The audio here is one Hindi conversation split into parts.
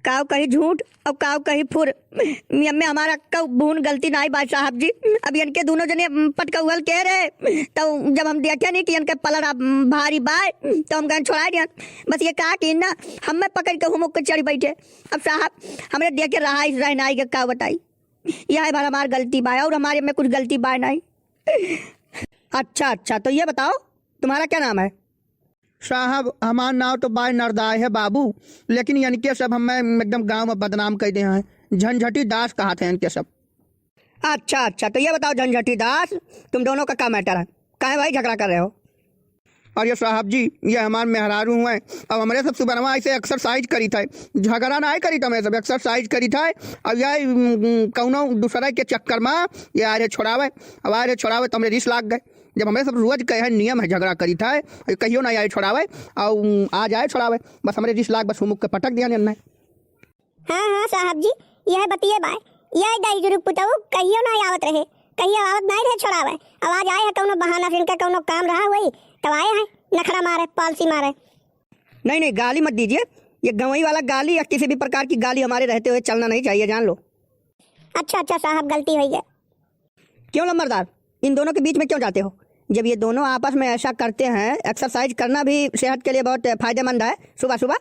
काव कही झूठ और काव कही फुर में हमारा कौ भून गलती ना आई बात साहब जी। अब इनके दोनों जने पटकौल कह रहे तो जब हम देखे नहीं कि इनके पलड़ भारी बाय तो हम गए छोड़ा दिया। बस ये कहा कि ना हम में पकड़ के हुमुक के चढ़ी बैठे। अब साहब हमने देखे रहा इस रहनाई के का बताई यह है हमारी गलती बाय और हमारे में कुछ गलती बाय नहीं। अच्छा तो ये बताओ तुम्हारा क्या नाम है? साहब हमारा नाम तो बाय नरदाय है बाबू, लेकिन इनके सब हमें एकदम गांव में बदनाम कर दे हैं। झंझटी दास कहा थे इनके सब। अच्छा तो ये बताओ झंझटी दास तुम दोनों का क्या मैटर है? काहे भाई झगड़ा कर रहे हो? और ये साहब जी ये हमारे मेहरारू हुए अब हमारे सब सुबह ऐसे एक्सरसाइज करी था, झगड़ा ना करी था, मैं सब एक्सरसाइज करी था। अब यह कौनो दूसरा के चक्कर में ये आ रहे छोड़ावे, अब आ रहे छोड़ावे तो हमें रिस लाग गए। जब हमें सब रोज कहे नियम है झगड़ा करी था कहियो ना आए छोड़ावे और आ जाए छोड़ावे, बस हमारे रिस लाग बस मुख के पटक दिया ने। हाँ साहब जी यह बतिए बाय यह दाई जरूर पुतऊ कहियो ना आवत रहे, कहियो आवत नहीं रहे छोड़ावे। आवाज आए है कौनो बहाना फिर का कौनो काम रहा वही तब आए हैं नखरा मारे पॉलिसी मारे। नहीं गाली मत दीजिए, ये गवई वाला गाली या किसी भी प्रकार की गाली हमारे रहते हुए चलना नहीं चाहिए, जान लो। अच्छा साहब गलती हुई है। क्यों लंबरदार इन दोनों के बीच में क्यों जाते हो? जब ये दोनों आपस में ऐसा करते हैं, एक्सरसाइज करना भी सेहत के लिए बहुत फायदेमंद है सुबह सुबह,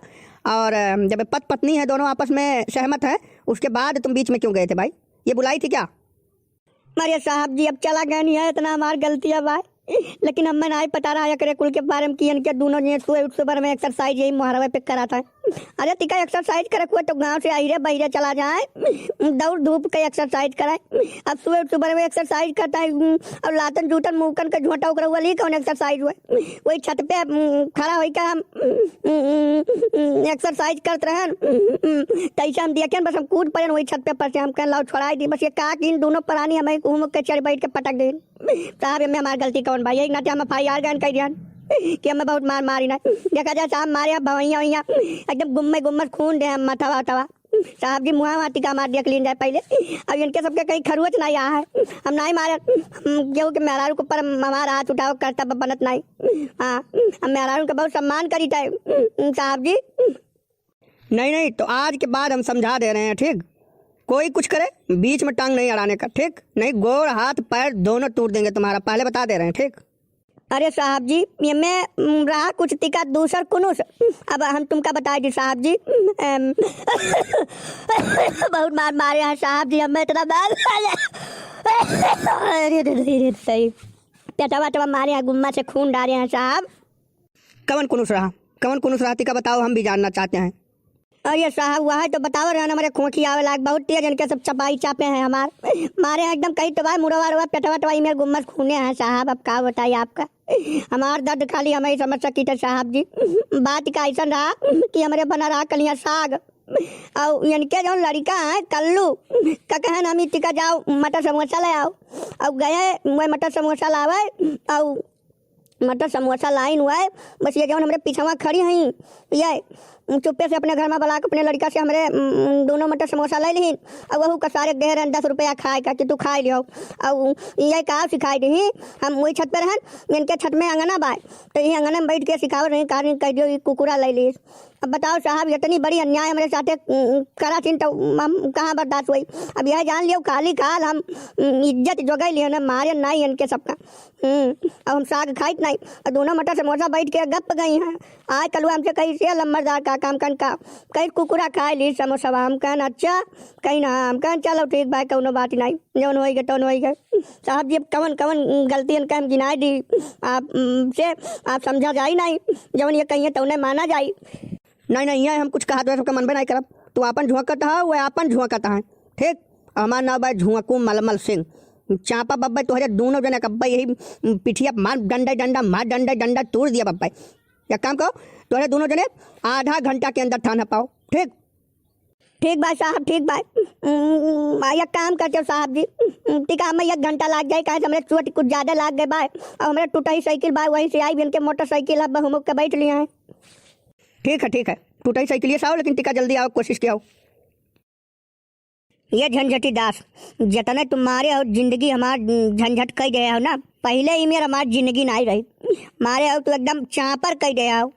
और जब पति पत्नी है दोनों आपस में सहमत है उसके बाद तुम बीच में क्यों गए थे भाई? ये बुलाई थी क्या? अरे साहब जी अब चला गया नहीं है इतना हमारी गलती है भाई, लेकिन हमें नहीं पता रहा है कुल के बारे में कि इनके दोनों ने सुबह में एक्सरसाइज यही मुहर्रम पे करा था। अरे तिका एक्सरसाइज करे हुए तो गांव से आइरे बहिरे चला जाए दौड़ धूप के एक्सरसाइज कराए। अब सुबह में एक्सरसाइज करता है और लातन जूतन मुँहकन के झोंटा उकरा हुआ ली कौन एक्सरसाइज हुआ वही छत पे खड़ा हो का हम एक्सरसाइज करते रहे तैसे हम देखे बस हम कूद पड़े वही छत पे से हम कह लाओ छोड़ा दी। बस ये कहा कि इन दोनों प्राणी हमें घूम के चढ़ बैठ के पटक दे। साहब में हमारी गलती कौन भाई? ना हम FIR गन कह दिया कि हमें बहुत मारी ना देखा जाए साहब मारे भवैया वैया एकदम गुम्मे खून दे हम मथवा तवा साहब जी मुँह वहाँ टिका मार दिया क्लीन जाए पहले। अब इनके सबके कहीं खरुच नहीं आया है, हम नहीं मारे केहू के मेहरारू के ऊपर हमारा हाथ उठाओ कर्तव्य बनत नहीं। हाँ हम मेहरारू का बहुत सम्मान करी था साहब जी। नहीं तो आज के बाद हम समझा दे रहे हैं, ठीक? कोई कुछ करे बीच में टांग नहीं अड़ाने का, ठीक? नहीं गोड़ हाथ पैर दोनों तोड़ देंगे तुम्हारा, पहले बता दे रहे हैं, ठीक? अरे साहब जी ये मैं रहा कुछ तिका दूसर कुनुस, अब हम तुमका बताए जी साहब जी बहुत मारे हैं साहब जी हमें इतना सही पेटवा मारे हैं गुम्मा से खून डाले हैं साहब। कवन कुनुस रहा तिका बताओ, हम भी जानना चाहते हैं। अरे साहब वह है तो बताओ रहा हमारे खोखी आवे लाग बहुत तेज इनके सब चपाई चापे हैं हमारे मारे एकदम कहीं तो भाई मुड़वा पेटवा मेरे गुम्मस खूने हैं साहब। अब क्या बताइए आपका हमार दर्द खाली हमें समझ सकी थे साहब जी। बात का ऐसा रहा कि हमारे बना रहा कलिया साग और इनके जो लड़का है कल्लू का कहन हम टिका जाओ मटर समोसा ले आओ अब गए वह मटर समोसा लावे और मटर समोसा लाइन हुआ है। बस ये जो हमारे पीछा खड़ी हैं ये चुप्पे से अपने घर में बुला के अपने लड़का से हमारे दोनों मटर समोसा ले ली और वह का सारे दे रहे 10 रुपया खाए का कि तू खा लियो। और ये कहा सिखाई दी हम वही छत पे रहन इनके छत में अंगना बाय तो ये अंगना में बैठ के सिखाओ रही कारण कह दियो कुकुरा ले ली। अब बताओ साहब इतनी बड़ी अन्याय हमारे साथ करा थी तो हम कहाँ बर्दाश्त हुई। अब यह जान लियो खाली खाल हम इज्जत जोगाई लियो ना मारे नहीं इनके सबका। अब हम साग खाई नहीं और दोनों मटर समोसा बैठ के गप गई हैं। आज कल हमसे कहीं से लम्बरदार का काम कन का कहीं कुकुरा खाए ली समोसा हम कहन अच्छा कहीं ना हम कहन चलो ठीक भाई कौनो बात नहीं जौन हो गए तौन हो गए। साहब जी कवन गलती इनका हम गिनाई दी आप से आप समझा जाई नहीं जौन ये कहीं तो उन्हें माना जाई। नहीं हम कुछ कहा तो सबका मन भी नहीं करब, तू अपन झुंकत है वह अपन झुंकत है, ठीक? हमारा नाम भाई झुंकू मलमल सिंह चापा बब्बा तुहरे दोनों जने कब्बा यही पिठिया मार डंडा मार डंडा तोड़ दिया बब्बा। या काम कहो तुहरे दोनों जने आधा घंटा के अंदर थाना पाओ, ठीक भाई साहब ठीक भाई। एक काम करते हो साहब जी टिका हमें 1 घंटा लग जाए कहे हमारे चोट कुछ ज़्यादा लग गए भाई और हमारे टूटा ही साइकिल भाई वहीं से आई भी इनके मोटरसाइकिल अब हम के बैठ लिए हैं। ठीक है टूटा ही साइकिल आओ लेकिन टिका जल्दी आओ कोशिश किया। ये झंझटी दास जितने तुम्हारे और जिंदगी हमार झंझट कह गए हो ना पहले ही मेरा हमारी जिंदगी नहीं रही मारे हो तो एकदम चापर कह गए हो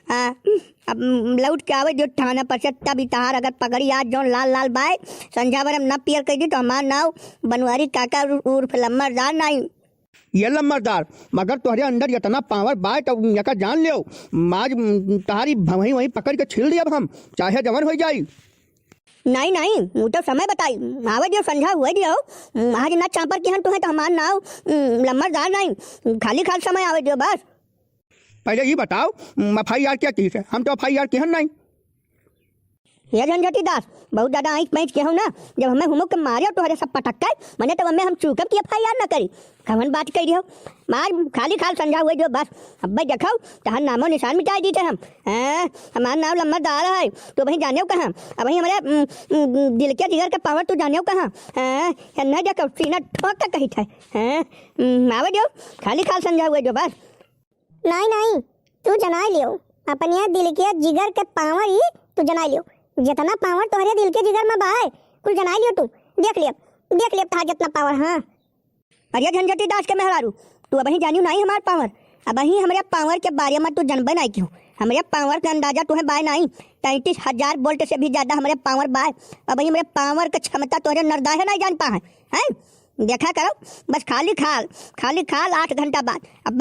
हाँ, अब लौट के आवे जो थाना पर से तब तहार अगर पगड़ी आज जो लाल लाल बाय संझा भर हम न पियर कह दी तो हमार नाव बनवारी काका उर्फ लम्बरदार नहीं। ये लम्बरदार मगर तुम्हारे अंदर इतना पावर बाय तो यका जान लियो आज तुम्हारी वहीं वहीं पकड़ के छील दिया हम चाहे जवन हो जाई। नहीं नहीं वो तो समय बताई आवे जो संझा हुए दियो आज न चापर के हन तो है तो हमार नाव लम्बरदार नहीं खाली खाल समय आवे दियो बस। पहले ये बताओ FIR क्या चीज है? हम तो FIR केहन नहीं। ये झंझटी दास बहुत ज्यादा आँख पैंच के हो ना जब हमें हुमुक के मारे तो हरे सब पटक मैंने तो हमें हम चूकब की FIR न करी कवन बात कही हो मार खाली खाल समझा हुए जो बस अब भाई देखो तहर नामो निशान मिटाई दी थे हम हमारा नाम लम्बरदार है तो वहीं जाने कहाँ अब वहीं हमारे दिल के जिगर के पावर तू जाने कहाँ नहीं देखो सीना ठोक के कही थे आवे जो खाली खाल समझा हुए जो बस। नहीं नहीं तू जना लियो अपन यहाँ दिल के जिगर के पावर ही तू जना लियो जितना पावर तुम्हारे दिल के जिगर में बाय कुल जना लियो तू देख लियो था जितना पावर। हाँ अरे झंझटी दास के मेहरारू तू अब वहीं जानियो नहीं हमारा पावर अब वहीं हमारे पावर के बारे में तू जनबे नहीं क्यों हमारे पावर का अंदाजा तुम्हें बाय नहीं 33,000 वोल्ट से भी ज्यादा हमारे पावर बाय अब वहीं हमारे पावर की क्षमता तुम्हारे नरदाहे नहीं जान पाए हैं देखा करो बस खाली खाल 8 घंटा बाद अब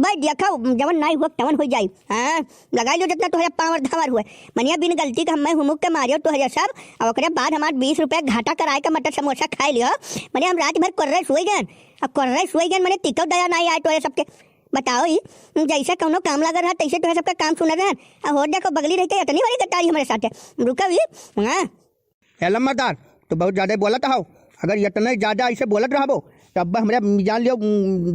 भाई देखो जवन नहीं हुआ तवन हो जाई। हाँ लगा लो जितना तुम्हारे पावर धावर हुए मनिया बिन गलती का हमें हुमुक के मारियो तुम्हारे सब और ओकरे बाद हमारे 20 रुपया घाटा कराए का मटर समोसा खाए लियो मने हम रात भर कर्रे सोई गए अब कर्रे सोई गए मैंने टिकट दया नहीं आए तुम्हारे सबके बताओ ही जैसे कौनो काम लगा रहा तैसे तुम्हारे सबका काम सुना रहे और देखो बगली रहते इतनी बड़ी कटाई हमारे साथ रुका भी। हाँ लम्बरदार तो बहुत ज्यादा बोलत हो अगर इतना ज़्यादा ऐसे बोलत रहो तब हमारे जान लियो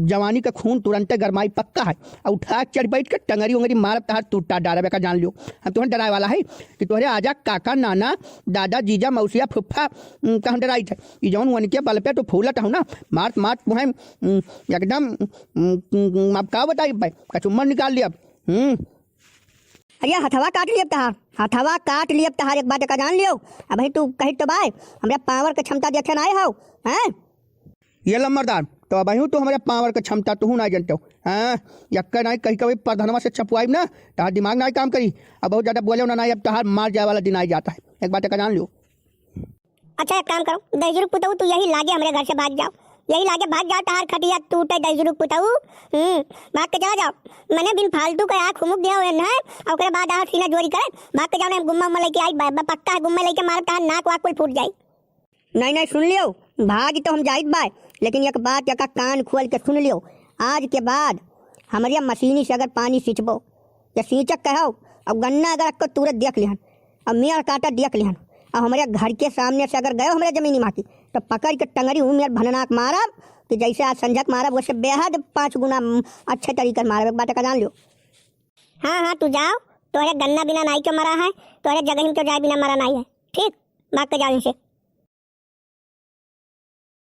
जवानी का खून तुरंत गरमाई पक्का है और उठा चढ़ बैठ के टंगरी उंगरी मार तहार टूटा डारा का जान लियो हम तुम्हें डराए वाला है कि तुम्हारे आजा काका नाना दादा जीजा मौसिया फुफ्फा कहाँ डराई थे ये जौन वन के बल पे तो फूलत हूँ ना मार तुम्हें एकदम अब का बताई भाई कचुम्बर निकाल लिया। अरे हथवा काट लिया तहार एक बात का जान लियो अब भाई तू कही तो भाई हमारे पावर की क्षमता देखे ना हो। हैं ये लम्बरदार तो अब तो हमारे पावर की क्षमता तू ना जानते हो। हाँ यक्का नहीं कहीं कभी प्रधानवा से छपवाई ना तहार दिमाग ना काम करी अब बहुत ज्यादा बोले ना नहीं अब तहार मार जाए वाला दिन आ जाता है एक बात का जान लियो। अच्छा एक काम करो दजरुक पुतऊ तू यही लागे हमारे घर से भाग जाओ तहार खटिया टूटे दजरुक पुतऊ भाग के चला जाओ मैंने बिन फालतू का आँख मुक दिया हुए ना और ओकरे बाद आँख सीना जोरी करे भाग के जाओ ना गुम्मा उम्मा लेके आई पक्का है गुम्मा लेके मार तहार नाक वाक कुल फूट जाई। नहीं सुन लियो भाग तो हम जाइत बाय लेकिन एक बात का कान खोल के सुन लियो आज के बाद हमारे मशीनी से अगर पानी सींचबो या सींचक कहो और गन्ना अगर आपको तुरंत देख लिहन और मेयर काटा देख लिहन और हमारे घर के सामने से अगर गए हमारे जमीनी माँ की तो पकड़ के टंगरी हूँ मेरे भननाक मारब कि जैसे आज संजक मारब वैसे बेहद 5 गुना अच्छे तरीके से मारब बात का जान लो। हाँ तू जाओ तोहरे गन्ना बिना नाई क्यों मरा है तोहरे जगह ही तो जाए बिना मरा नहीं है ठीक भाग के जाओ इनसे।